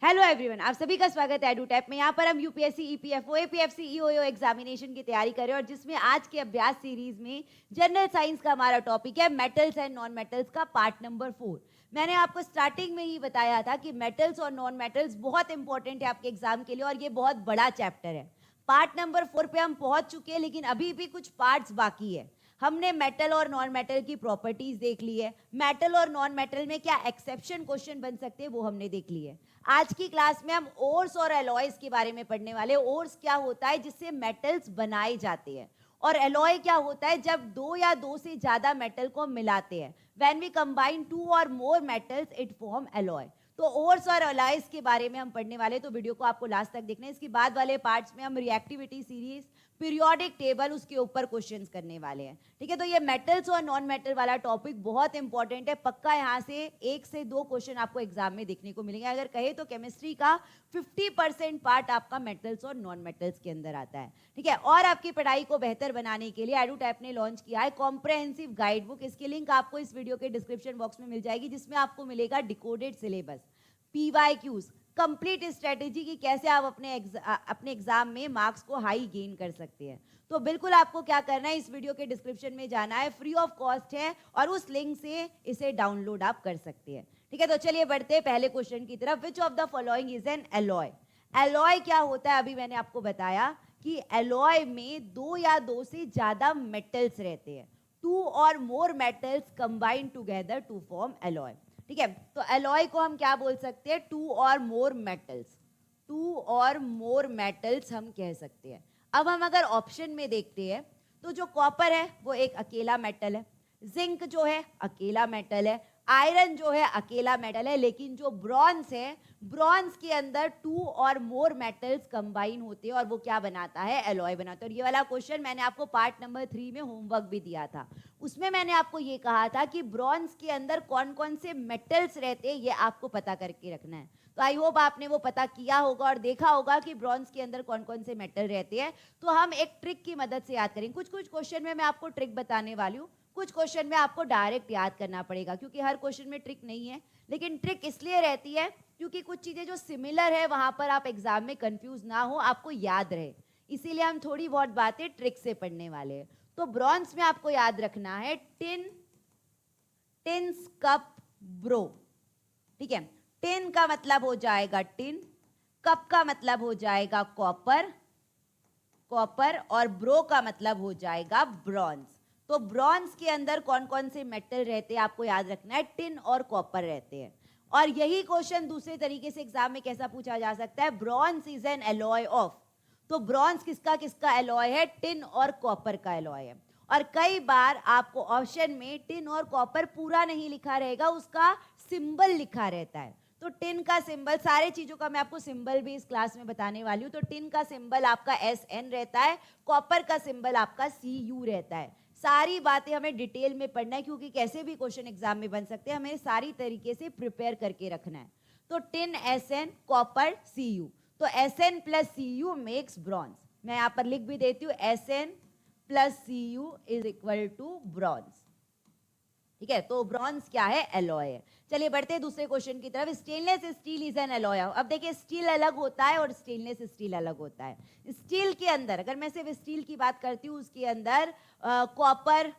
Hello everyone, आप सभी का स्वागत है एडुटैप में। यहाँ पर हम यूपीएससी, ईपीएफओ, एपीएफसी, ईओओ एग्जामिनेशन की तैयारी कर रहे हैं और जिसमें आज के अभ्यास सीरीज में जनरल साइंस का हमारा टॉपिक है मेटल्स एंड नॉन मेटल्स का पार्ट नंबर 4। मैंने आपको स्टार्टिंग में ही बताया था कि मेटल्स और नॉन मेटल्स बहुत इंपॉर्टेंट है आपके एग्जाम के लिए और ये बहुत बड़ा चैप्टर है। पार्ट नंबर 4 पे हम पहुंच चुके हैं, लेकिन अभी भी कुछ पार्ट्स बाकी है। हमने मेटल और नॉन मेटल की प्रॉपर्टीज देख ली है। मेटल और नॉन मेटल में क्या एक्सेप्शन क्वेश्चन बन सकते हैं वो हमने देख ली है। आज की क्लास में हम ओर्स और एलॉयज के बारे में पढ़ने वाले। ओर्स क्या होता है? जिससे मेटल्स बनाए जाते हैं। और एलॉय क्या होता है? जब दो या दो से ज्यादा मेटल को मिलाते हैं। When we combine to or more metals it form alloy. तो ओर्स और एलॉयज के बारे में हम पढ़ने वाले, तो वीडियो को आपको लास्ट तक देखना है। इसके बाद वाले पार्ट्स में हम रिएक्टिविटी सीरीज, पीरियोडिक टेबल, उसके ऊपर क्वेश्चंस करने वाले हैं। ठीक है, तो ये मेटल्स और नॉन मेटल वाला टॉपिक बहुत इंपॉर्टेंट है। पक्का यहाँ से 1 से 2 क्वेश्चन आपको एग्जाम में देखने को मिलेंगे। अगर कहे तो केमिस्ट्री का 50% पार्ट आपका मेटल्स और नॉन मेटल्स के अंदर आता है। ठीक है, और आपकी पढ़ाई को बेहतर बनाने के लिए एडुटैप ने लॉन्च किया है कॉम्प्रहेंसिव गाइड बुक। इसकी लिंक आपको इस वीडियो के डिस्क्रिप्शन बॉक्स में मिल जाएगी, जिसमें आपको मिलेगा decoded syllabus, PYQs, complete strategy की कैसे आप अपने एग्जाम में मार्क्स को हाई गेन कर सकते हैं। तो बिल्कुल आपको क्या करना है, इस वीडियो के डिस्क्रिप्शन में जाना है, फ्री ऑफ कॉस्ट है और उस लिंक से इसे डाउनलोड आप कर सकते हैं। ठीक है, तो चलिए बढ़ते हैं पहले क्वेश्चन की तरफ। विच of the following is an alloy? Alloy क्या होता है? अभी मैंने आपको बताया कि एलॉय में दो या दो से ज्यादा मेटल्स रहते हैं। Two or more metals combine together to form alloy. ठीक है, तो एलॉय को हम क्या बोल सकते हैं? Two or more metals. To or more metals हम कह सकते हैं। अब हम अगर ऑप्शन में देखते हैं तो जो कॉपर है वो एक अकेला मेटल है, जिंक जो है अकेला मेटल है, आयरन जो है अकेला मेटल है, लेकिन जो ब्रॉन्ज है, ब्रॉन्ज के अंदर to or more metals combine होते हैं और वो क्या बनाता है? एलॉय बनाता है। और ये वाला क्वेश्चन मैंने आपको पार्ट नंबर 3 में होमवर्क भी दिया था। उसमें मैंने आपको ये कहा था कि ब्रॉन्ज के अंदर कौन कौन से मेटल्स रहते हैं ये आपको पता करके रखना है। तो आई होप आपने वो पता किया होगा और देखा होगा कि ब्रॉन्ज के अंदर कौन कौन से मेटल रहते हैं। तो हम एक ट्रिक की मदद से याद करेंगे। कुछ कुछ क्वेश्चन में मैं आपको ट्रिक बताने वाली हूँ, कुछ क्वेश्चन में आपको डायरेक्ट याद करना पड़ेगा, क्योंकि हर क्वेश्चन में ट्रिक नहीं है। लेकिन ट्रिक इसलिए रहती है क्योंकि कुछ चीजें जो सिमिलर है वहां पर आप एग्जाम में कंफ्यूज ना हो, आपको याद रहे। इसीलिए हम थोड़ी बहुत बातें ट्रिक से पढ़ने वाले हैं। तो ब्रॉन्ज में आपको याद रखना है टिन, टिन्स, कप, ब्रो। ठीक है, टिन का मतलब हो जाएगा टिन, कप का मतलब हो जाएगा कॉपर, कॉपर, और ब्रो का मतलब हो जाएगा ब्रॉन्ज। तो ब्रॉन्ज के अंदर कौन कौन से मेटल रहते हैं आपको याद रखना है? टिन और कॉपर रहते हैं। और यही क्वेश्चन दूसरे तरीके से एग्जाम में कैसा पूछा जा सकता है? Bronze is an alloy of. तो ब्रॉन्ज किसका किसका एलॉय है? टिन और कॉपर का एलॉय है। और कई बार आपको ऑप्शन में टिन और कॉपर पूरा नहीं लिखा रहेगा, उसका सिंबल लिखा रहता है। तो टिन का सिंबल, सारे चीजों का मैं आपको सिंबल भी इस क्लास में बताने वाली हूँ। तो टिन का सिंबल आपका SN रहता है, कॉपर का सिंबल आपका CU रहता है। सारी बातें हमें डिटेल में पढ़ना है, क्योंकि कैसे भी क्वेश्चन एग्जाम में बन सकते हैं, हमें सारी तरीके से प्रिपेयर करके रखना है। तो टिन SN, कॉपर CU। तो SN plus CU makes bronze. मैं यहाँ पर लिख भी देती हूँ, SN plus CU is equal to bronze. ठीक है, तो ब्रॉन्ज क्या है? एलॉय है। चलिए बढ़ते हैं दूसरे क्वेश्चन की तरफ। Stainless steel is an alloy. अब देखिए, स्टील अलग होता है और स्टेनलेस स्टील अलग होता है। स्टील के अंदर, अगर मैं सिर्फ स्टील की बात करती हूँ, उसके अंदर कॉपर,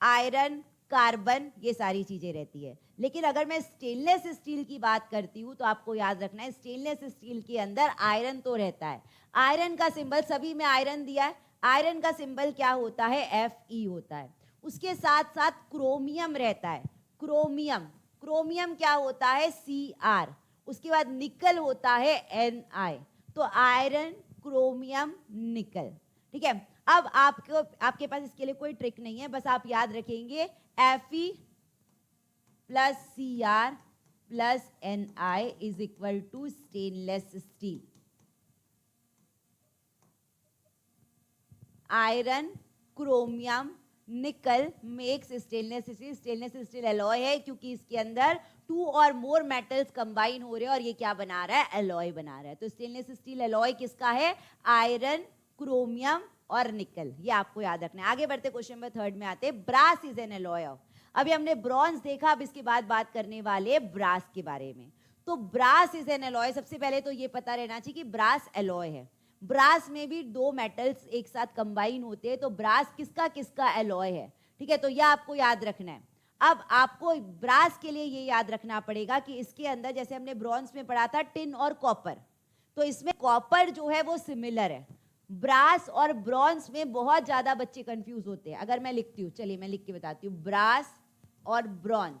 आयरन, कार्बन, ये सारी चीजें रहती है। लेकिन अगर मैं स्टेनलेस स्टील की बात करती हूँ तो आपको याद रखना है, स्टेनलेस स्टील के अंदर आयरन तो रहता है। आयरन का सिंबल, सभी में आयरन दिया है, आयरन का सिंबल क्या होता है? Fe होता है। उसके साथ साथ क्रोमियम रहता है, क्रोमियम, क्रोमियम क्या होता है? Cr। उसके बाद निकल होता है Ni। तो आयरन, क्रोमियम, निकल। ठीक है, अब आपके पास इसके लिए कोई ट्रिक नहीं है, बस आप याद रखेंगे Fe plus Cr plus Ni is equal to stainless steel. Iron, chromium, nickel makes stainless steel. Stainless steel alloy है क्योंकि इसके अंदर to or more metals combine हो रहे हैं और ये क्या बना रहा है? एलॉय बना रहा है। तो स्टेनलेस स्टील एलॉय किसका है? आयरन, क्रोमियम और निकल। ये आपको याद रखना है। आगे बढ़ते क्वेश्चन नंबर 3 में आते हैं। Brass is an alloy of. अभी हमने ब्रॉन्ज देखा, अब इसके बाद बात करने वाले ब्रास के बारे में। तो ब्रास इज एन एलॉय। सबसे पहले तो ये पता रहना चाहिए कि ब्रास एलॉय है। ब्रास में भी दो मेटल्स एक साथ कंबाइन होते हैं, तो ब्रास किसका किसका एलॉय है, ठीक है, तो यह आपको याद रखना है। अब आपको ब्रास के लिए ये याद रखना पड़ेगा कि इसके अंदर, जैसे हमने ब्रॉन्ज में पढ़ा था टिन और कॉपर, तो इसमें कॉपर जो है वो सिमिलर है। ब्रास और ब्रॉन्ज में बहुत ज्यादा बच्चे कंफ्यूज होते हैं। अगर मैं लिखती हूँ, चलिए मैं लिख के बताती हूँ, ब्रास और ब्रॉन्ज,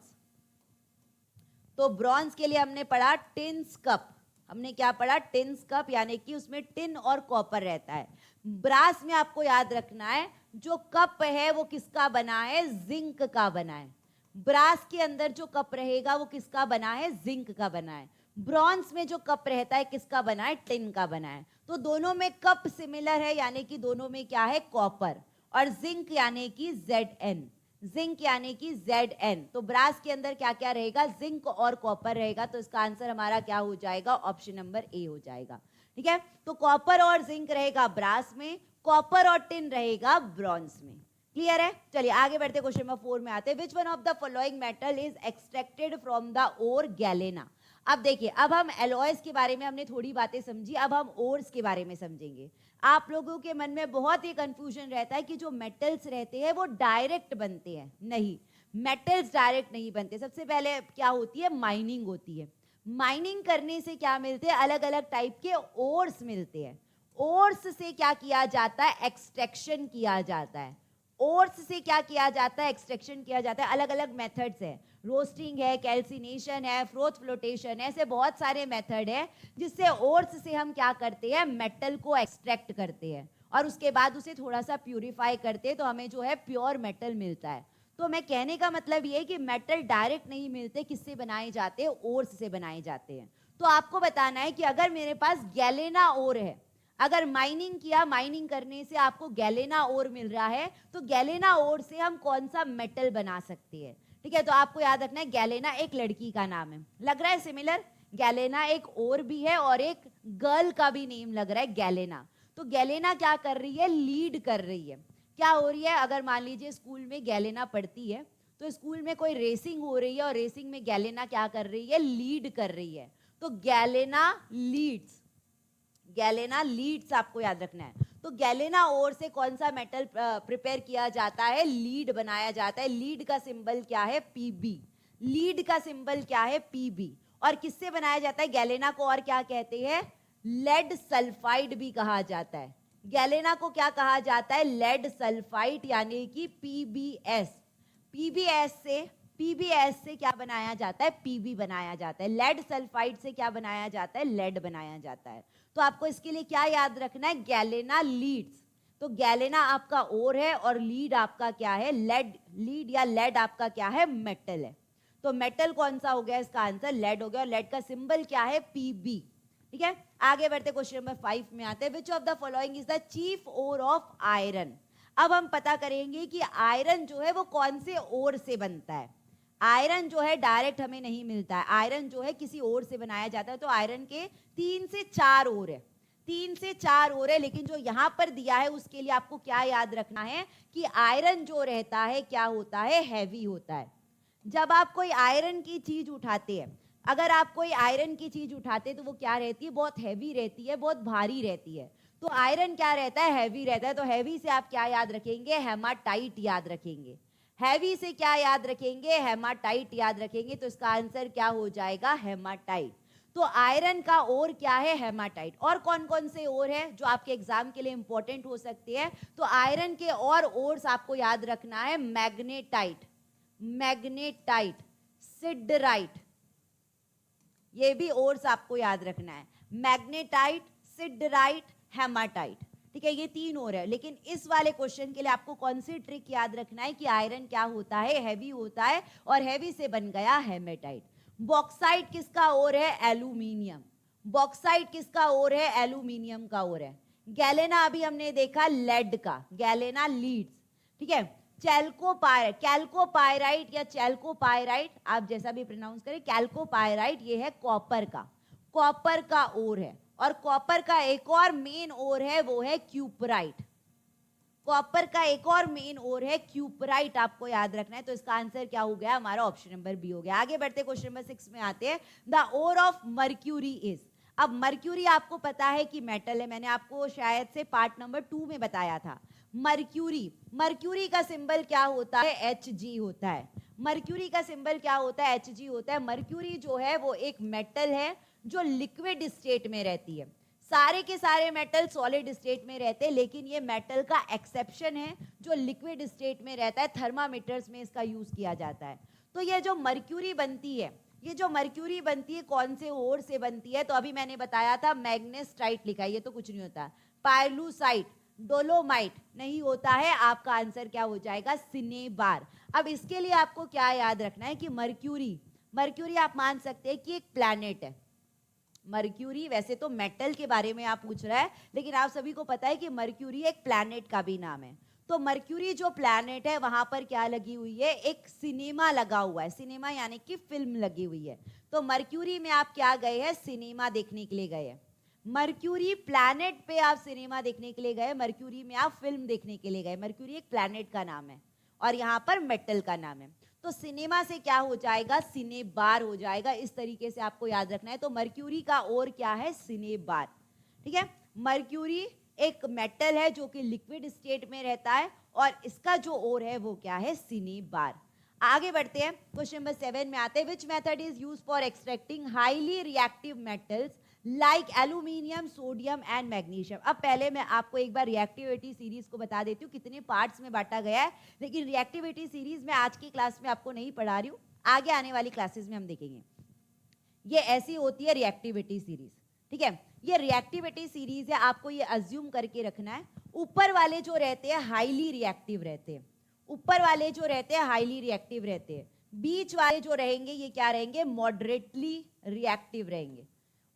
तो ब्रॉन्ज के लिए हमने पढ़ा टिन्स कप, हमने क्या पढ़ा, टिन्स कप, यानी कि उसमें टिन और कॉपर रहता है। ब्रास में आपको याद रखना है जो कप है वो किसका बना है, जिंक का बना है। ब्रास के अंदर जो कप रहेगा वो किसका बना है, जिंक का बना है। ब्रॉन्ज में जो कप रहता है किसका बना है, टिन का बना है। तो दोनों में कप सिमिलर है, यानी कि दोनों में क्या है, कॉपर, और जिंक यानी कि Zn, जिंक यानी कि Zn। तो ब्रास के अंदर क्या क्या रहेगा, जिंक और कॉपर रहेगा। तो इसका आंसर हमारा क्या हो जाएगा, ऑप्शन नंबर ए हो जाएगा। ठीक है, तो कॉपर और जिंक रहेगा ब्रास में, कॉपर और टिन रहेगा ब्रॉन्ज में। क्लियर है? चलिए आगे बढ़ते, क्वेश्चन नंबर 4 में आते हैं। Which one of the following metal is extracted from the ore galena. अब देखिए, अब हम एलॉयज के बारे में हमने थोड़ी बातें समझी, अब हम ओर्स के बारे में समझेंगे। आप लोगों के मन में बहुत ही कंफ्यूजन रहता है कि जो मेटल्स रहते हैं वो डायरेक्ट बनते हैं। नहीं, मेटल्स डायरेक्ट नहीं बनते। सबसे पहले क्या होती है, माइनिंग होती है। माइनिंग करने से क्या मिलते हैं, अलग अलग टाइप के ओर्स मिलते हैं। ओर्स से क्या किया जाता है, एक्सट्रैक्शन किया जाता है। ओर्स से क्या किया जाता है, एक्सट्रैक्शन किया जाता है। अलग अलग मेथड्स है, रोस्टिंग है, कैल्सिनेशन है, फ्रोथ फ्लोटेशन है, ऐसे बहुत सारे मेथड है जिससे ओर्स से हम क्या करते हैं, मेटल को एक्सट्रैक्ट करते हैं और उसके बाद उसे थोड़ा सा प्यूरिफाई करते हैं, तो हमें जो है प्योर मेटल मिलता है। तो मैं कहने का मतलब ये है कि मेटल डायरेक्ट नहीं मिलते, किससे बनाए जाते हैं, ओर्स से बनाए जाते हैं। तो आपको बताना है कि अगर मेरे पास गैलेना ओर है, अगर माइनिंग किया, माइनिंग करने से आपको गैलेना ओर मिल रहा है, तो गैलेना ओर से हम कौन सा मेटल बना सकते हैं। ठीक है, तो आपको याद रखना है गैलेना एक लड़की का नाम है, लग रहा है सिमिलर। गैलेना एक और भी है और एक गर्ल का भी नेम लग रहा है गैलेना। तो गैलेना क्या कर रही है, लीड कर रही है। क्या हो रही है, अगर मान लीजिए स्कूल में गैलेना पढ़ती है, तो स्कूल में कोई रेसिंग हो रही है और रेसिंग में गैलेना क्या कर रही है, लीड कर रही है। तो गैलेना लीड्स, गैलेना लीड्स आपको याद रखना है। तो गैलेना ओर से कौन सा मेटल प्रिपेयर किया जाता है, लीड बनाया जाता है। लीड का सिंबल क्या है, Pb, लीड का सिंबल क्या है, Pb। और किससे बनाया जाता है गैलेना को, और क्या कहते हैं, लेड सल्फाइड भी कहा जाता है। गैलेना को क्या कहा जाता है, लेड सल्फाइड, यानी कि PbS। पीबीएस से क्या बनाया जाता है, पीबी बनाया जाता है। लेड सल्फाइड से क्या बनाया जाता है, लेड बनाया जाता है। तो आपको इसके लिए क्या याद रखना है, गैलेना लीड्स। तो गैलेना आपका ओर है और लीड आपका क्या है, लेड। लीड या लेड आपका क्या है, मेटल है। तो मेटल कौन सा हो गया, इसका आंसर लेड हो गया। और लेड का सिंबल क्या है, पीबी। ठीक है, आगे बढ़ते क्वेश्चन नंबर 5 में आते हैं। Which of the following is the chief ore of iron. अब हम पता करेंगे कि आयरन जो है वो कौन से ओर से बनता है। आयरन जो है डायरेक्ट हमें नहीं मिलता है, आयरन जो है किसी ओर से बनाया जाता है। तो आयरन के 3 से 4 ओर है, 3 से 4 ओर है। लेकिन जो यहाँ पर दिया है उसके लिए आपको क्या याद रखना है कि आयरन जो रहता है क्या होता है, हैवी होता है। जब आप कोई आयरन की चीज उठाते हैं, अगर आप कोई आयरन की चीज उठाते हैं तो वो क्या रहती है, बहुत हैवी रहती है, बहुत भारी रहती है। तो आयरन क्या रहता है, हैवी रहता है। तो हैवी से आप क्या याद रखेंगे, हेमाटाइट याद रखेंगे। हैवी से क्या याद रखेंगे, हेमाटाइट याद रखेंगे। तो इसका आंसर क्या हो जाएगा, हेमाटाइट। तो आयरन का ओर क्या है, हेमाटाइट। और कौन कौन से ओर है जो आपके एग्जाम के लिए इंपॉर्टेंट हो सकते हैं, तो आयरन के और ओर्स आपको याद रखना है, मैग्नेटाइट, मैग्नेटाइट, सिडराइट, ये भी ओर्स आपको याद रखना है, मैग्नेटाइट, सिडराइट, हेमाटाइट। ठीक है, ये 3 ओर है। लेकिन इस वाले क्वेश्चन के लिए आपको कौन सी ट्रिक याद रखना है कि आयरन क्या होता है, हैवी होता है, और हैवी से बन गया हेमेटाइट। बॉक्साइट किसका ओर है, एल्यूमिनियम। बॉक्साइट किसका ओर है, एल्यूमिनियम का ओर है। गैलेना अभी हमने देखा लेड का, गैलेना लीड्स। ठीक है, कैल्कोपायराइट या चैल्कोपायराइट, आप जैसा भी प्रोनाउंस करें, कैल्कोपायराइट ये है कॉपर का, कॉपर का ओर है। और कॉपर का एक और मेन ओर है, वो है क्यूपराइट। कॉपर का एक और मेन ओर है क्यूपराइट, आपको याद रखना है। तो इसका आंसर क्या हो गया हमारा? ऑप्शन नंबर बी हो गया। आगे बढ़ते क्वेश्चन नंबर 6 में आते हैं। The ore of mercury is. अब मर्क्यूरी आपको पता है कि मेटल है, मैंने आपको शायद से पार्ट नंबर 2 में बताया था। मर्क्यूरी, मर्क्यूरी का सिंबल क्या होता है? Hg होता है। मर्क्यूरी का सिंबल क्या होता है? Hg होता है। मर्क्यूरी जो है वो एक मेटल है जो लिक्विड स्टेट में रहती है। सारे के सारे मेटल सॉलिड स्टेट में रहते हैं, लेकिन ये मेटल का एक्सेप्शन है जो लिक्विड स्टेट में रहता है। थर्मामीटर्स में इसका यूज किया जाता है। तो ये जो मर्क्यूरी बनती है, ये जो मर्क्यूरी बनती है कौन से ओर से बनती है? तो अभी मैंने बताया था मैग्नेस्टाइट लिखा है, ये तो कुछ नहीं होता। पायलूसाइट, डोलोमाइट नहीं होता है। आपका आंसर क्या हो जाएगा? सिनेबार। अब इसके लिए आपको क्या याद रखना है कि मर्क्यूरी, मर्क्यूरी आप मान सकते हैं कि एक प्लैनेट है। मर्क्यूरी वैसे तो मेटल के बारे में आप पूछ रहा है, लेकिन आप सभी को पता है कि मर्क्यूरी एक प्लैनेट का भी नाम है। तो मर्क्यूरी जो प्लैनेट है वहां पर क्या लगी हुई है? एक सिनेमा लगा हुआ है। सिनेमा यानी कि फिल्म लगी हुई है। तो मर्क्यूरी में आप क्या गए हैं? सिनेमा देखने के लिए गए हैं। मर्क्यूरी प्लैनेट पे आप सिनेमा देखने के लिए गए, मर्क्यूरी में आप फिल्म देखने के लिए गए। मर्क्यूरी एक प्लैनेट का नाम है और यहाँ पर मेटल का नाम है। तो सिनेमा से क्या हो जाएगा? सिनेबार हो जाएगा। इस तरीके से आपको याद रखना है। तो मर्क्यूरी का ओर क्या है? सिनेबार। ठीक है। मर्क्यूरी एक मेटल है जो कि लिक्विड स्टेट में रहता है और इसका जो ओर है वो क्या है? सिनेबार। आगे बढ़ते हैं, क्वेश्चन नंबर 7 में आते हैं। Which method is used for extracting highly reactive metals like aluminium, sodium and magnesium. अब पहले मैं आपको एक बार रिएक्टिविटी सीरीज को बता देती हूँ कितने पार्ट्स में बांटा गया है, लेकिन रिएक्टिविटी सीरीज में आज की क्लास में आपको नहीं पढ़ा रही हूँ, आगे आने वाली क्लासेस में हम देखेंगे। ये ऐसी होती है रिएक्टिविटी सीरीज। ठीक है, ये रिएक्टिविटी सीरीज है, आपको ये अज्यूम करके रखना है। ऊपर वाले जो रहते हैं हाईली रिएक्टिव रहते हैं, ऊपर वाले जो रहते हैं हाईली रिएक्टिव रहते हैं। बीच वाले जो रहेंगे ये क्या रहेंगे? मॉडरेटली रिएक्टिव रहेंगे।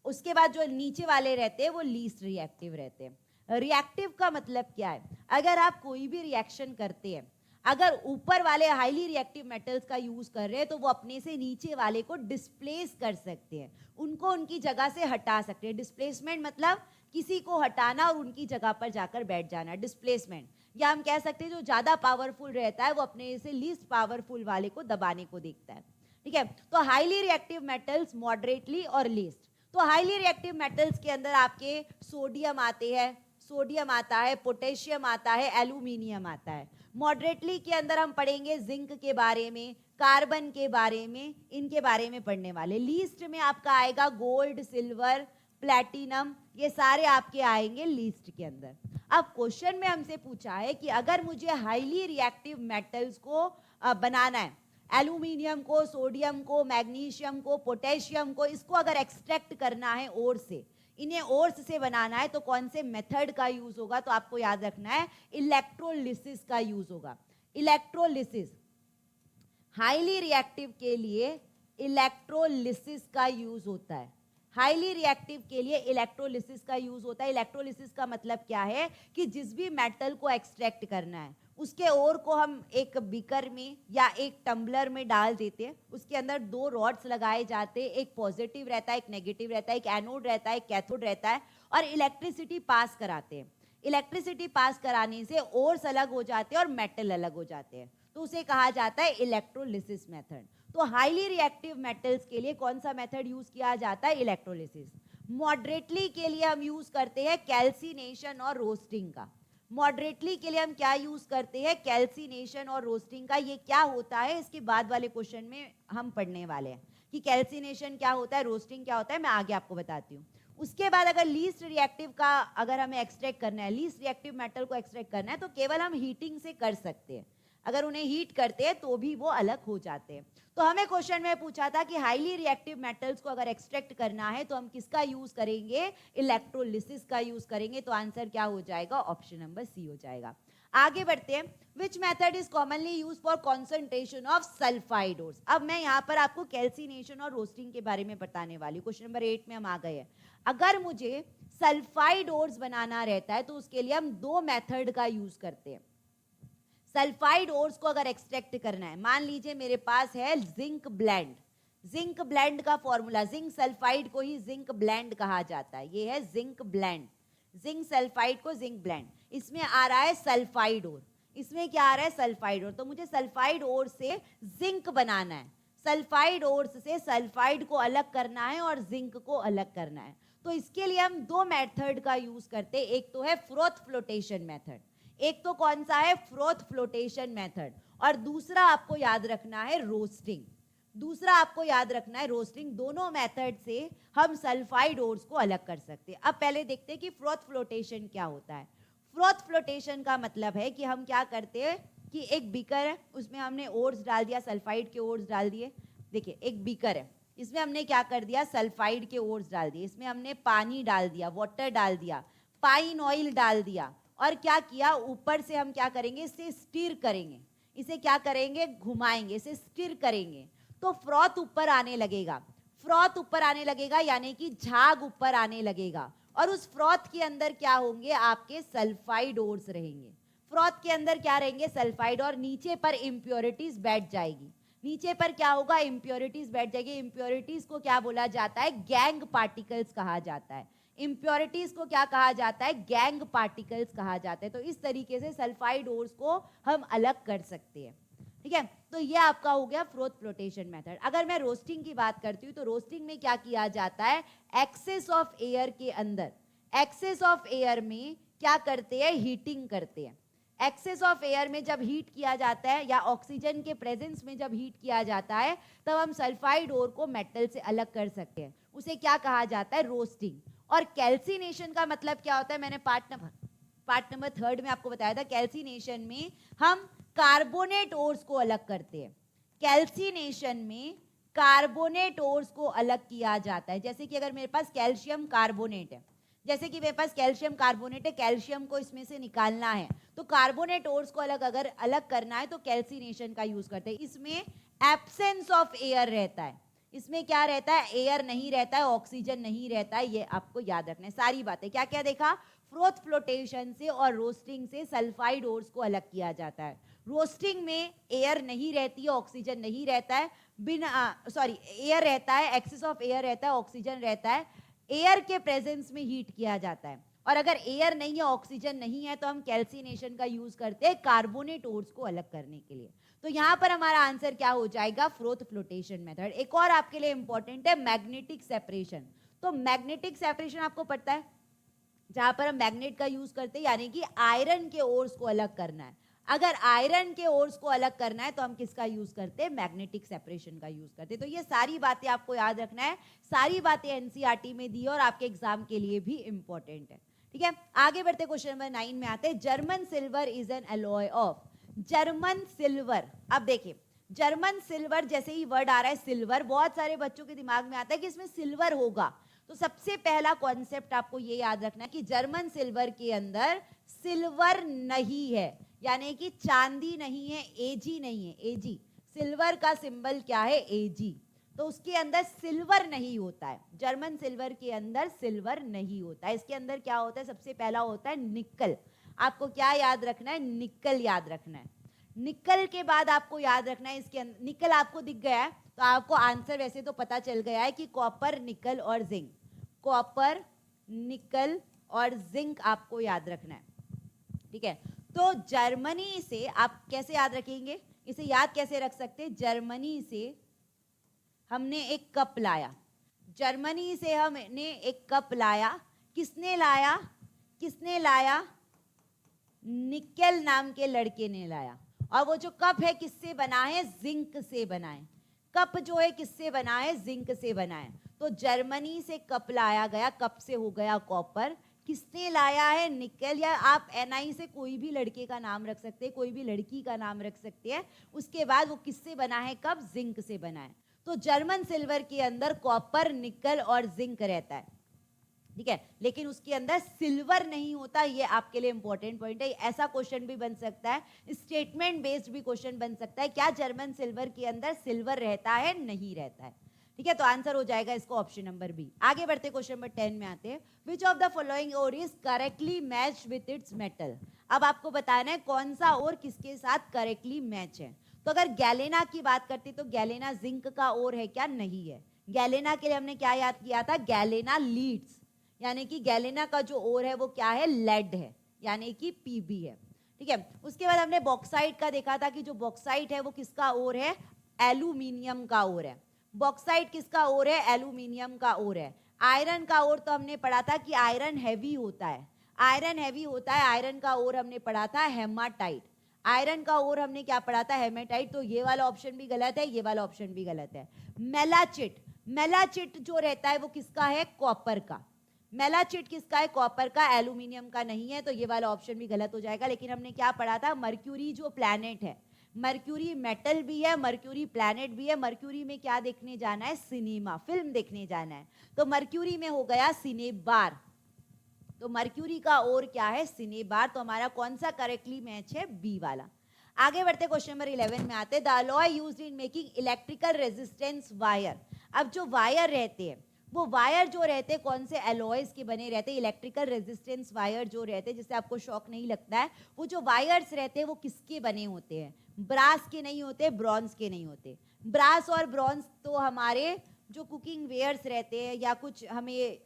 उसके बाद जो नीचे वाले रहते हैं वो लीस्ट रिएक्टिव रहते हैं। रिएक्टिव का मतलब क्या है? अगर आप कोई भी रिएक्शन करते हैं, अगर ऊपर वाले हाईली रिएक्टिव मेटल्स का यूज कर रहे हैं तो वो अपने से नीचे वाले को डिस्प्लेस कर सकते हैं, उनको उनकी जगह से हटा सकते हैं। डिस्प्लेसमेंट मतलब किसी को हटाना और उनकी जगह पर जाकर बैठ जाना, डिस्प्लेसमेंट। या हम कह सकते हैं जो ज्यादा पावरफुल रहता है वो अपने से लीस्ट पावरफुल वाले को दबाने को देखता है। ठीक है, तो हाईली रिएक्टिव मेटल्स मॉडरेटली और लीस्ट। तो हाईली रिएक्टिव मेटल्स के अंदर आपके सोडियम आते हैं, सोडियम आता है, पोटेशियम आता है, एल्यूमिनियम आता है। मॉडरेटली के अंदर हम पढ़ेंगे जिंक के बारे में, कार्बन के बारे में, इनके बारे में पढ़ने वाले। लीस्ट में आपका आएगा गोल्ड, सिल्वर, प्लैटिनम, ये सारे आपके आएंगे लीस्ट के अंदर। अब क्वेश्चन में हमसे पूछा है कि अगर मुझे हाईली रिएक्टिव मेटल्स को बनाना है, एल्यूमिनियम को, सोडियम को, मैग्नीशियम को, पोटेशियम को, इसको अगर एक्सट्रैक्ट करना है ओर से, इन्हें ओर्स से बनाना है, तो कौन से मेथड का यूज होगा? तो आपको याद रखना है इलेक्ट्रोलिसिस का यूज होगा। इलेक्ट्रोलिसिस, हाईली रिएक्टिव के लिए इलेक्ट्रोलिसिस का यूज होता है। हाईली रिएक्टिव के लिए इलेक्ट्रोलिसिस का यूज होता है। इलेक्ट्रोलिसिस का मतलब क्या है कि जिस भी मेटल को एक्सट्रैक्ट करना है उसके ओर को हम एक बीकर में या एक टम्बलर में डाल देते हैं, उसके अंदर 2 रॉड्स लगाए जाते हैं, एक पॉजिटिव रहता है, एक नेगेटिव रहता है, एक एनोड रहता है, एक कैथोड रहता है, और इलेक्ट्रिसिटी पास कराते हैं। इलेक्ट्रिसिटी पास कराने से ओर्स अलग हो जाते हैं और मेटल अलग हो जाते हैं, तो उसे कहा जाता है इलेक्ट्रोलिसिस मेथड। तो हाईली रिएक्टिव मेटल्स के लिए कौन सा मेथड यूज किया जाता है? इलेक्ट्रोलिसिस। मॉडरेटली के लिए हम यूज करते हैं कैल्सिनेशन और रोस्टिंग का। मॉडरेटली के लिए हम क्या यूज करते हैं? कैल्सिनेशन और रोस्टिंग का। ये क्या होता है इसके बाद वाले क्वेश्चन में हम पढ़ने वाले हैं कि कैल्सिनेशन क्या होता है, रोस्टिंग क्या होता है, मैं आगे आपको बताती हूँ। उसके बाद अगर लीस्ट रिएक्टिव का अगर हमें एक्सट्रैक्ट करना है, लीस्ट रिएक्टिव मेटल को एक्सट्रैक्ट करना है, तो केवल हम हीटिंग से कर सकते हैं। अगर उन्हें हीट करते हैं तो भी वो अलग हो जाते हैं। तो हमें क्वेश्चन में पूछा था कि हाईली रिएक्टिव मेटल्स को अगर एक्सट्रैक्ट करना है तो हम किसका यूज करेंगे? इलेक्ट्रोलिसिस का यूज करेंगे। तो आंसर क्या हो जाएगा? ऑप्शन नंबर सी हो जाएगा। आगे बढ़ते हैं। Which method is commonly use for concentration of sulphide ores. अब मैं यहाँ पर आपको कैल्सिनेशन और रोस्टिंग के बारे में बताने वाली हूँ। क्वेश्चन नंबर 8 में हम आ गए हैं। अगर मुझे सल्फाइड ओर्स बनाना रहता है तो उसके लिए हम 2 मेथड का यूज करते हैं। सल्फाइड ओर्स को अगर एक्सट्रैक्ट करना है, मान लीजिए मेरे पास है जिंक ब्लेंड। जिंक ब्लेंड का फॉर्मूला, जिंक सल्फाइड को ही जिंक ब्लेंड कहा जाता है। ये है जिंक ब्लेंड, जिंक सल्फाइड को जिंक ब्लेंड। इसमें आ रहा है सल्फाइड ओर, इसमें क्या आ रहा है सल्फाइड ओर। तो मुझे सल्फाइड ओर से जिंक बनाना है, सल्फाइड ओर्स से सल्फाइड को अलग करना है और जिंक को अलग करना है। तो इसके लिए हम दो मेथड का यूज करते हैं, एक तो है फ्रोथ फ्लोटेशन मेथड, एक तो कौन सा है फ्रोथ फ्लोटेशन मेथड, और दूसरा आपको याद रखना है रोस्टिंग, दूसरा आपको याद रखना है रोस्टिंग। दोनों मेथड से हम सल्फाइड ओर्स को अलग कर सकते हैं। अब पहले देखते हैं कि फ्रोथ फ्लोटेशन क्या होता है। फ्रोथ फ्लोटेशन का मतलब है कि हम क्या करते हैं कि एक बीकर है, उसमें हमने ओर्स डाल दिया, सल्फाइड के ओर्स डाल दिए। देखिए एक बीकर है, इसमें हमने क्या कर दिया, सल्फाइड के ओर्स डाल दिए, इसमें हमने पानी डाल दिया, वाटर डाल दिया, पाइन ऑयल डाल दिया, और क्या किया, ऊपर से हम क्या करेंगे, इसे स्टिर करेंगे, इसे क्या करेंगे, घुमाएंगे, इसे स्टिर करेंगे, तो फ्रॉथ ऊपर आने लगेगा, फ्रॉथ ऊपर आने लगेगा, यानी कि झाग ऊपर आने लगेगा, और उस फ्रॉथ के अंदर क्या होंगे, आपके सल्फाइड ओर्स रहेंगे। फ्रॉथ के अंदर क्या रहेंगे, सल्फाइड, और नीचे पर इंप्योरिटीज बैठ जाएगी, नीचे पर क्या होगा, इंप्योरिटीज बैठ जाएगी। इंप्योरिटीज को क्या बोला जाता है, गैंग पार्टिकल्स कहा जाता है। इंप्योरिटीज को क्या कहा जाता है, गैंग पार्टिकल्स कहा जाता है। तो इस तरीके से सल्फाइड ओर्स को हम अलग कर सकते हैं, ठीक है। तो ये आपका हो गया फ्रोथ फ्लोटेशन मेथड। अगर मैं रोस्टिंग की बात करती हूँ तो रोस्टिंग में क्या किया जाता है, एक्सेस ऑफ एयर के अंदर, एक्सेस ऑफ एयर में क्या करते हैं, हीटिंग करते हैं। एक्सेस ऑफ एयर में जब हीट किया जाता है, या ऑक्सीजन के प्रेजेंस में जब हीट किया जाता है, तब हम सल्फाइड ओर को मेटल से अलग कर सकते हैं, उसे क्या कहा जाता है, रोस्टिंग। और कैल्सिनेशन का मतलब क्या होता है, मैंने पार्ट नंबर 3 में आपको बताया था। कैल्सिनेशन में हम कार्बोनेट ओर्स को अलग करते हैं, कैल्सिनेशन में कार्बोनेट ओर्स को अलग किया जाता है। जैसे कि अगर मेरे पास कैल्शियम कार्बोनेट है, जैसे कि मेरे पास कैल्शियम कार्बोनेट है, कैल्शियम को इसमें से निकालना है, तो कार्बोनेट ओर्स को अगर अलग करना है तो कैल्सिनेशन का यूज करते हैं। इसमें एब्सेंस ऑफ एयर रहता है, इसमें क्या रहता है, एयर नहीं रहता है, ऑक्सीजन नहीं रहता है, ये आपको याद रखना है। सारी बातें क्या क्या देखा, फ्रोथ फ्लोटेशन से और रोस्टिंग से सल्फाइड ओर्स को अलग किया जाता है। रोस्टिंग में एयर नहीं रहती है, ऑक्सीजन नहीं रहता है, एयर रहता है, एक्सेस ऑफ एयर रहता है, ऑक्सीजन रहता है, एयर के प्रेजेंस में हीट किया जाता है। और अगर एयर नहीं है, ऑक्सीजन नहीं है, तो हम कैल्सिनेशन का यूज करते हैं कार्बोनेट ओर्स को अलग करने के लिए। तो यहां पर हमारा आंसर क्या हो जाएगा, फ्रोथ फ्लोटेशन मेथड। एक और आपके लिए इंपॉर्टेंट है मैग्नेटिक सेपरेशन। तो मैग्नेटिक सेपरेशन आपको पता है, जहां पर हम मैग्नेट का यूज करते हैं, यानी कि आयरन के ओर्स को अलग करना है। अगर आयरन के ओर्स को अलग करना है तो हम किसका यूज करते हैं, मैग्नेटिक सेपरेशन का यूज करते हैं। तो ये सारी बातें आपको याद रखना है, सारी बातें एनसीईआरटी में दी और आपके एग्जाम के लिए भी इंपॉर्टेंट है, ठीक है। आगे बढ़ते क्वेश्चन नंबर 9 में आते हैं। German silver is an alloy of, German silver. अब देखिए जर्मन सिल्वर, जैसे ही वर्ड आ रहा है सिल्वर, बहुत सारे बच्चों के दिमाग में आता है कि इसमें सिल्वर होगा। तो सबसे पहला कॉन्सेप्ट आपको ये याद रखना है कि जर्मन सिल्वर के अंदर सिल्वर नहीं है, यानी कि चांदी नहीं है, एजी नहीं है, एजी, सिल्वर का सिंबल क्या है, एजी, तो उसके अंदर सिल्वर नहीं होता है। जर्मन सिल्वर के अंदर सिल्वर नहीं होता है। इसके अंदर क्या होता है, सबसे पहला होता है निकल। आपको क्या याद रखना है, निकल याद रखना है। निकल के बाद आपको याद रखना है, इसके अंदर निकल आपको दिख गया है तो आपको आंसर वैसे तो पता चल गया है कि कॉपर, निकल और जिंक, कॉपर, निकल और जिंक आपको याद रखना है, ठीक है। तो जर्मनी से आप कैसे याद रखेंगे, इसे याद कैसे रख सकते हैं, जर्मनी से हमने एक कप लाया, जर्मनी से हमने एक कप लाया, किसने लाया, किसने लाया, निकेल नाम के लड़के ने लाया। और वो जो कप है किससे बना है, जिंक से बना है। कप जो है किससे बना है, जिंक से बना है। तो जर्मनी से कप लाया गया, कप से हो गया कॉपर, किसने लाया है, निकेल, या आप एनआई से कोई भी लड़के का नाम रख सकते हैं, कोई भी लड़की का नाम रख सकते हैं। उसके बाद वो किससे बना है, कप, जिंक से बना है। तो जर्मन सिल्वर के अंदर कॉपर, निकल और जिंक रहता है, ठीक है, लेकिन उसके अंदर सिल्वर नहीं होता। ये आपके लिए इंपॉर्टेंट पॉइंट है। ऐसा क्वेश्चन भी बन सकता है, स्टेटमेंट बेस्ड भी क्वेश्चन बन सकता है, क्या जर्मन सिल्वर के अंदर सिल्वर रहता है, नहीं रहता है, ठीक है। तो आंसर हो जाएगा इसको ऑप्शन नंबर बी। आगे बढ़ते क्वेश्चन नंबर 10 में आते हैं। Which of the following ore is correctly match with its metal. अब आपको बताना है कौन सा ओर किसके साथ करेक्टली मैच है। तो अगर गैलेना की बात करते तो गैलेना जिंक का ओर है क्या, नहीं है। गैलेना के लिए हमने क्या याद किया था, गैलेना लीड्स, यानी कि गैलेना का जो ओर है वो क्या है, लेड है, यानी कि Pb है, ठीक है। उसके बाद हमने बॉक्साइट का देखा था कि जो बॉक्साइट है वो किसका ओर है, एल्यूमिनियम का ओर है। बॉक्साइट किसका ओर है, एल्यूमिनियम का ओर है। आयरन का ओर तो हमने पढ़ा था कि आयरन हैवी होता है, आयरन हैवी होता है, आयरन का ओर हमने पढ़ा था हेमाटाइट। आयरन का ओर हमने क्या पढ़ा था, हेमेटाइट। तो ये वाला ऑप्शन भी गलत है, ये वाला ऑप्शन भी गलत है। मेलाचिट, मेलाचिट जो रहता है वो किसका है, कॉपर का। मेलाचिट किसका है, कॉपर का, एल्यूमिनियम का नहीं है। तो ये वाला ऑप्शन भी गलत हो जाएगा। लेकिन हमने क्या पढ़ा था, मर्क्यूरी जो प्लैनेट है, मर्क्यूरी मेटल भी है, मर्क्यूरी प्लैनेट भी है। मर्क्यूरी में क्या देखने जाना है, सिनेमा, फिल्म देखने जाना है। तो मर्क्यूरी में हो गया सिनेबार, तो मर्क्यूरी का ओर क्या है, सिनेबार। तो हमारा कौन सा करेक्टली मैच है, बी वाला। आगे बढ़ते क्वेश्चन नंबर 11 में आते हैं। The alloy used in making electrical resistance wire. अब जो वायर रहते हैं, वो वायर जो रहते हैं कौन से एलॉयज के बने रहते हैं, इलेक्ट्रिकल रेजिस्टेंस वायर जो रहते हैं, जिससे आपको शॉक नहीं लगता है, वो जो वायर्स रहते हैं वो किसके बने होते हैं, ब्रास के नहीं होते, ब्रॉन्ज के नहीं होते। ब्रास और ब्रॉन्ज तो हमारे जो कुकिंग वेयर्स रहते हैं या कुछ हमें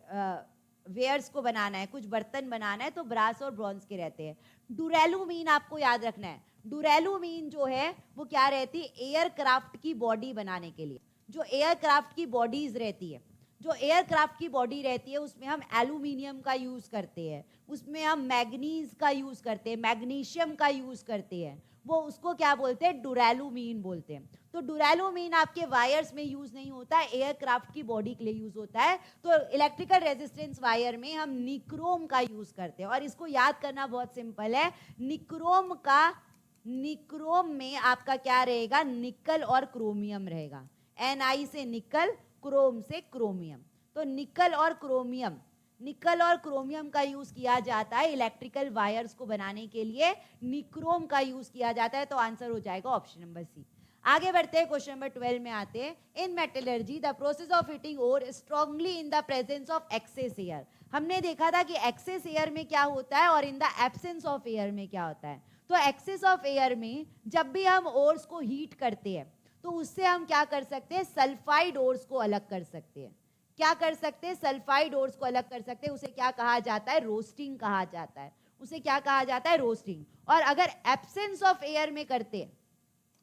वेयर्स को बनाना है, कुछ बर्तन बनाना है, तो ब्रास और ब्रॉन्ज के रहते हैं। डुरेलुमीन आपको याद रखना है, डुरेलुमीन जो है वो क्या रहती है, एयरक्राफ्ट की बॉडी बनाने के लिए। जो एयरक्राफ्ट की बॉडीज रहती है, जो एयरक्राफ्ट की बॉडी रहती है, उसमें हम एल्यूमिनियम का यूज करते हैं, उसमें हम मैग्नीज का यूज करते हैं, मैग्नीशियम का यूज करते हैं। वो उसको क्या बोलते हैं, डुरेलुमीन बोलते हैं। तो डुरेलुमीन आपके वायर्स में यूज नहीं होता है, एयरक्राफ्ट की बॉडी के लिए यूज होता है। तो इलेक्ट्रिकल रेजिस्टेंस वायर में हम निक्रोम का यूज करते हैं। और इसको याद करना बहुत सिंपल है, निक्रोम का, निक्रोम में आपका क्या रहेगा, निकल और क्रोमियम रहेगा। Ni से निकल, क्रोम से क्रोमियम। तो निकल और क्रोमियम, निकल और क्रोमियम का यूज किया जाता है इलेक्ट्रिकल वायर्स को बनाने के लिए, निक्रोम का यूज किया जाता है। तो आंसर हो जाएगा ऑप्शन नंबर सी। आगे बढ़ते हैं, क्वेश्चन नंबर 12 में आते हैं। In metallurgy the process of heating ore strongly in the presence of excess air. हमने देखा था कि एक्सेस एयर में क्या होता है और in the absence of air में क्या होता है। तो एक्सेस ऑफ एयर में जब भी हम ओर्स को हीट करते हैं, तो उससे हम क्या कर सकते हैं, सल्फाइड ओर्स को अलग कर सकते हैं। क्या कर सकते हैं, सल्फाइड ओर्स को अलग कर सकते हैं। उसे क्या कहा जाता है, रोस्टिंग कहा जाता है। उसे क्या कहा जाता है, रोस्टिंग। और अगर एब्सेंस ऑफ एयर में करते,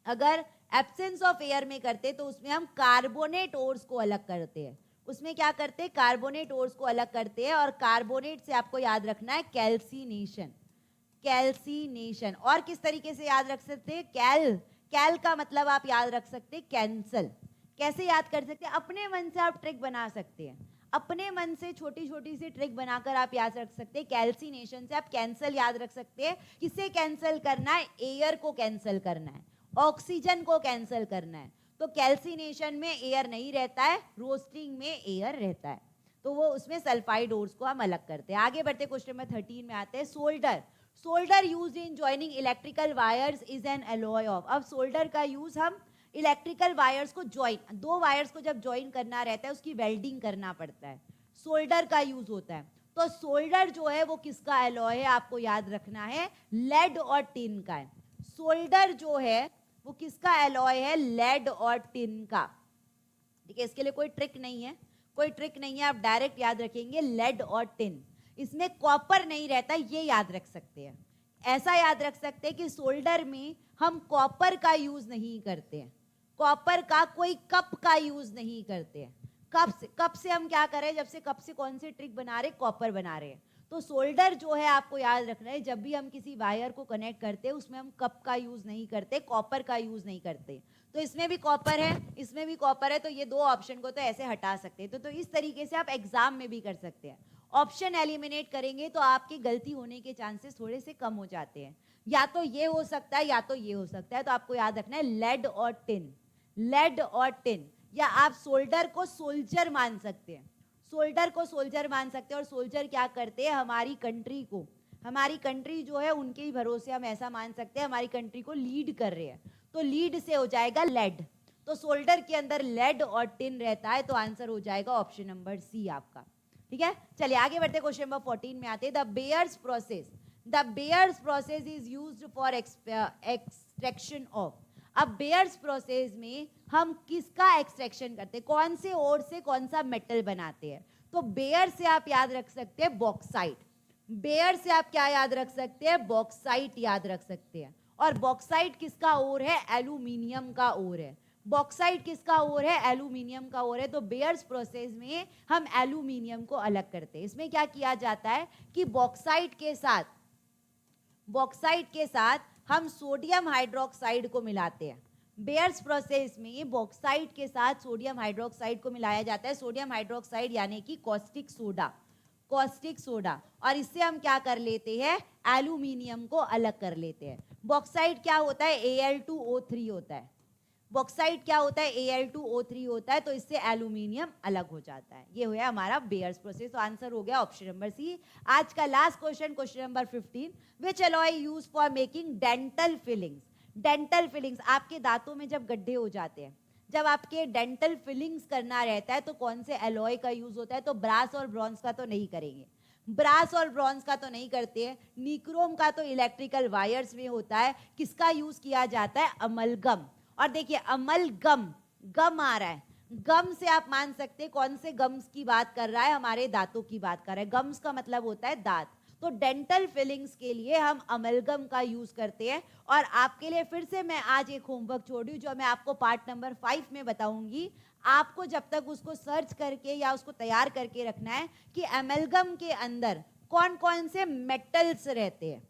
अगर एब्सेंस ऑफ एयर में करते, तो उसमें हम कार्बोनेट ओर्स को अलग करते हैं। उसमें क्या करते हैं, कार्बोनेट ओर्स को अलग करते हैं। और कार्बोनेट से आपको याद रखना है कैल्सिनेशन, कैल्सिनेशन। और किस तरीके से याद रख सकते हैं, कैल का मतलब आप याद रख सकते हैं कैंसल। कैसे याद कर सकते हैं, अपने मन से आप ट्रिक बना सकते हैं, अपने मन से छोटी छोटी सी ट्रिक बनाकर आप याद रख सकते हैं। कैल्सिनेशन से आप कैंसल याद रख सकते हैं। किसे कैंसल करना है, एयर को कैंसल करना है, ऑक्सीजन को कैंसल करना है। तो कैल्सिनेशन में एयर नहीं रहता है, रोस्टिंग में एयर रहता है। तो वो उसमें सल्फाइड ओर्स को हम अलग करते हैं। आगे बढ़ते क्वेश्चन नंबर 13 में आते हैं। Solder, solder used in joining electrical wires is an alloy of. अब सोल्डर का यूज हम इलेक्ट्रिकल वायर्स को ज्वाइन, दो वायर्स को जब ज्वाइन करना रहता है उसकी वेल्डिंग करना पड़ता है, सोल्डर का यूज होता है। तो सोल्डर जो है वो किसका एलॉय है, आपको याद रखना है, लेड और टिन का है। सोल्डर जो है वो किसका एलॉय है, लेड और टिन का। ठीक है, इसके लिए कोई ट्रिक नहीं है, कोई ट्रिक नहीं है, आप डायरेक्ट याद रखेंगे लेड और टिन। इसमें कॉपर नहीं रहता, ये याद रख सकते हैं। ऐसा याद रख सकते हैं कि सोल्डर में हम कॉपर का यूज नहीं करते हैं, कॉपर का कोई कप का यूज नहीं करते हैं। कप से हम क्या करें, जब से कप से कौन सी ट्रिक बना रहे, कॉपर बना रहे हैं। तो सोल्डर जो है आपको याद रखना है, जब भी हम किसी वायर को कनेक्ट करते हैं उसमें हम कप का यूज नहीं करते, कॉपर का यूज नहीं करते। तो इसमें भी कॉपर है, इसमें भी कॉपर है, तो ये दो ऑप्शन को तो ऐसे हटा सकते हैं। तो इस तरीके से आप एग्जाम में भी कर सकते हैं। ऑप्शन एलिमिनेट करेंगे तो आपकी गलती होने के चांसेस थोड़े से कम हो जाते हैं। या तो ये हो सकता है या तो ये हो सकता है। तो आपको याद रखना है लेड और टिन, लेड और टिन। या आप सोल्डर को सोल्जर मान सकते हैं, सोल्डर को सोल्जर मान सकते हैं। और सोल्जर क्या करते हैं, हमारी कंट्री को, हमारी कंट्री जो है उनके ही भरोसे हम ऐसा मान सकते हैं, हमारी कंट्री को लीड कर रहे हैं। तो लीड से हो जाएगा लेड। तो सोल्डर के अंदर लेड और टिन रहता है। तो आंसर हो जाएगा ऑप्शन नंबर सी आपका। ठीक है, चलिए आगे बढ़ते क्वेश्चन नंबर 14 में आते हैं। The bears process, the bears process is used for extraction of. अब बेयर्स प्रोसेस में हम किसका एक्सट्रैक्शन करते हैं, कौन से ओर से कौन सा मेटल बनाते हैं। तो बेयर से आप याद रख सकते हैं बॉक्साइट, बेयर से आप क्या याद रख सकते हैं, बॉक्साइट याद रख सकते हैं। और बॉक्साइट किसका ओर है, एल्यूमिनियम का ओर है। बॉक्साइट किसका ओर है, एल्यूमिनियम का ओर है। तो बेयर्स प्रोसेस में हम एल्यूमिनियम को अलग करते हैं। इसमें क्या किया जाता है कि बॉक्साइट के साथ हम सोडियम हाइड्रोक्साइड को मिलाते हैं। बेयर्स प्रोसेस में बॉक्साइट के साथ सोडियम हाइड्रोक्साइड को मिलाया जाता है। सोडियम हाइड्रोक्साइड यानी कि कॉस्टिक सोडा। और इससे हम क्या कर लेते हैं, एल्यूमिनियम को अलग कर लेते हैं। बॉक्साइट क्या होता है, Al2O3 होता है। बॉक्साइट क्या होता है, Al2O3 होता है। तो इससे एल्यूमिनियम अलग हो जाता है। ये हुआ हमारा बेयर्स प्रोसेस। तो आंसर हो गया ऑप्शन नंबर सी। आज का last question, question number 15, which alloy use for making dental fillings. Dental fillings, आपके दांतों में जब गड्ढे हो जाते हैं, जब आपके डेंटल फिलिंग्स करना रहता है, तो कौन से एलॉय का यूज होता है, तो ब्रास और ब्रॉन्ज का तो नहीं करेंगे। ब्रास और ब्रॉन्ज का तो नहीं करते हैं। निक्रोम का तो इलेक्ट्रिकल वायर्स में होता है। किसका यूज किया जाता है, अमलगम। और देखिए अमलगम, गम आ रहा है, गम से आप मान सकते हैं कौन से गम्स की बात कर रहा है, हमारे दांतों की बात कर रहा है। गम्स का मतलब होता है दांत। तो डेंटल फिलिंग्स के लिए हम अमलगम का यूज करते हैं। और आपके लिए फिर से मैं आज एक होमवर्क छोड़ रही हूँ, जो मैं आपको पार्ट नंबर 5 में बताऊंगी। आपको जब तक उसको सर्च करके या उसको तैयार करके रखना है कि अमलगम के अंदर कौन कौन से मेटल्स रहते हैं,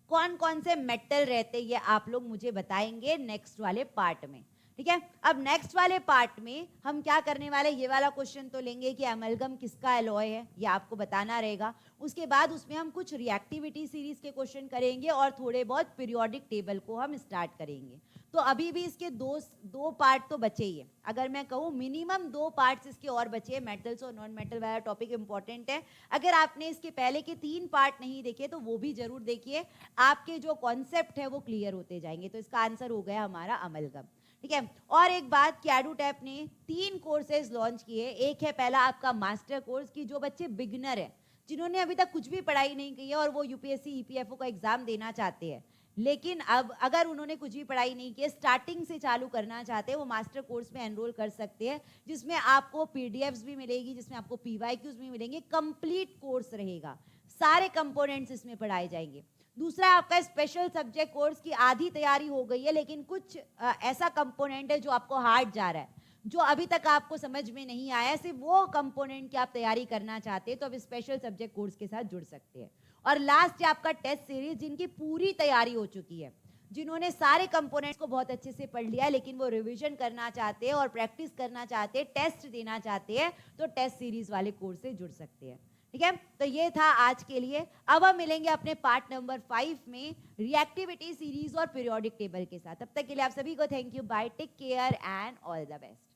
कौन कौन से मेटल रहते हैं, ये आप लोग मुझे बताएंगे नेक्स्ट वाले पार्ट में। ठीक है, अब नेक्स्ट वाले पार्ट में हम क्या करने वाले, ये वाला क्वेश्चन तो लेंगे कि अमलगम किसका एलॉय है, ये आपको बताना रहेगा। उसके बाद उसमें हम कुछ रिएक्टिविटी सीरीज के क्वेश्चन करेंगे और थोड़े बहुत पीरियोडिक टेबल को हम स्टार्ट करेंगे। तो अभी भी इसके दो पार्ट तो बचे ही है। अगर मैं कहूँ मिनिमम 2 पार्ट्स इसके और बचे हैं। मेटल्स और नॉन मेटल वाला टॉपिक इंपॉर्टेंट है। अगर आपने इसके पहले के 3 पार्ट नहीं देखे तो वो भी जरूर देखिए, आपके जो कॉन्सेप्ट है वो क्लियर होते जाएंगे। तो इसका आंसर हो गया हमारा अमलगम। ठीक है, और एक बात, कैडूटैप ने 3 कोर्सेज लॉन्च किए। एक है पहला आपका मास्टर कोर्स, की जो बच्चे बिगिनर है, जिन्होंने अभी तक कुछ भी पढ़ाई नहीं की है और वो यूपीएससी ईपीएफओ का एग्जाम देना चाहते हैं, लेकिन अब अगर उन्होंने कुछ भी पढ़ाई नहीं की, स्टार्टिंग से चालू करना चाहते हैं, वो मास्टर कोर्स में एनरोल कर सकते हैं, जिसमें आपको पीडीएफ्स भी मिलेगी, जिसमें आपको पीवाईक्यूज भी मिलेंगे। कंप्लीट कोर्स रहेगा, सारे कंपोनेंट्स इसमें पढ़ाए जाएंगे। दूसरा आपका स्पेशल सब्जेक्ट कोर्स की आधी तैयारी हो गई है, लेकिन कुछ ऐसा कंपोनेंट है जो आपको हार्ड जा रहा है, जो अभी तक आपको समझ में नहीं आया, सिर्फ वो कंपोनेंट की आप तैयारी करना चाहते हैं, तो अब स्पेशल सब्जेक्ट कोर्स के साथ जुड़ सकते हैं। और लास्ट है आपका टेस्ट सीरीज, जिनकी पूरी तैयारी हो चुकी है, जिन्होंने सारे कंपोनेंट्स को बहुत अच्छे से पढ़ लिया है, लेकिन वो रिवीजन करना चाहते हैं और प्रैक्टिस करना चाहते हैं, टेस्ट देना चाहते हैं, तो टेस्ट सीरीज वाले कोर्स से जुड़ सकते हैं। ठीक है, तो ये था आज के लिए। अब हम मिलेंगे अपने पार्ट नंबर 5 में रिएक्टिविटी सीरीज और पीरियोडिक टेबल के साथ। तब तक के लिए आप सभी को thank you, bye, take care and all the best.